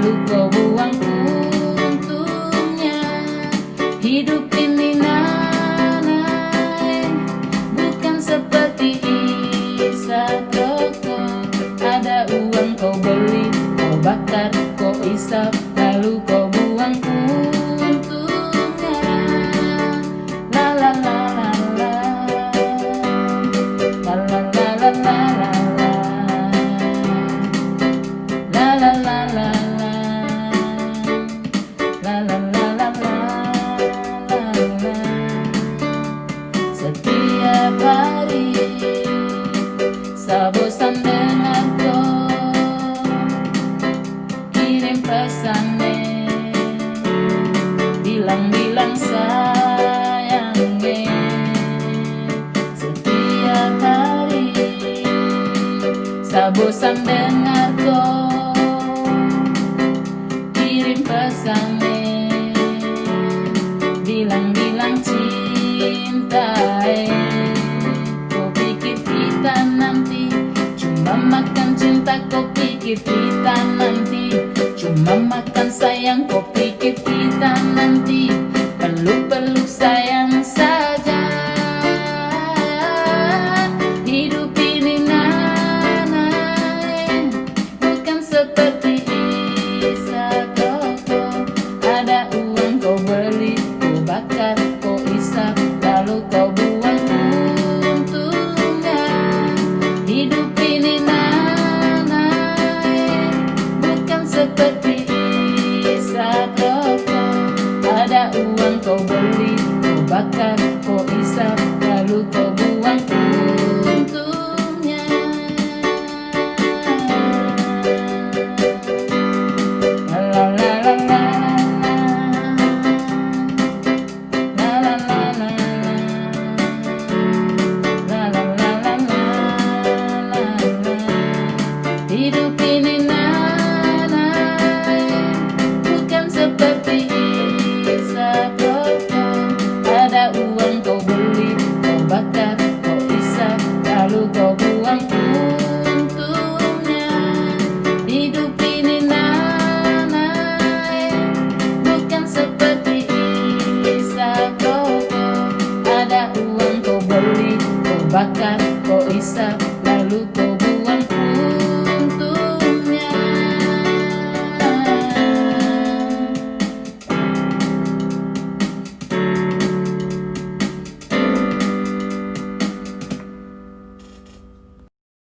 lalu kau buang untungnya. Hidup ini nanai bukan seperti isap rokok. Ada uang kau beli, kau bakar, kau isap, lalu kau buang untungnya. La la la la la, la la la la la la, la la la la la, la la la la la, la la. Setiap hari saya bosan dengar kau kirim pesan, bilang-bilang sayang. Setiap hari saya bosan dengar kau kirim pesan, bilang-bilang cinta. Kau pikir kita nanti cuma makan cinta, kau pikir kita nanti cuma makan sayang, kau pikir kita nanti peluk-peluk sayang saja. Hidup ini nanai bukan seperti isap rokok. Ada uang kau beli, kau bakar, kau isap, lalu kau buang untungnya. Hidup ini nanai bukan seperti isap rokok. Ada uang kau beli, kau bakar,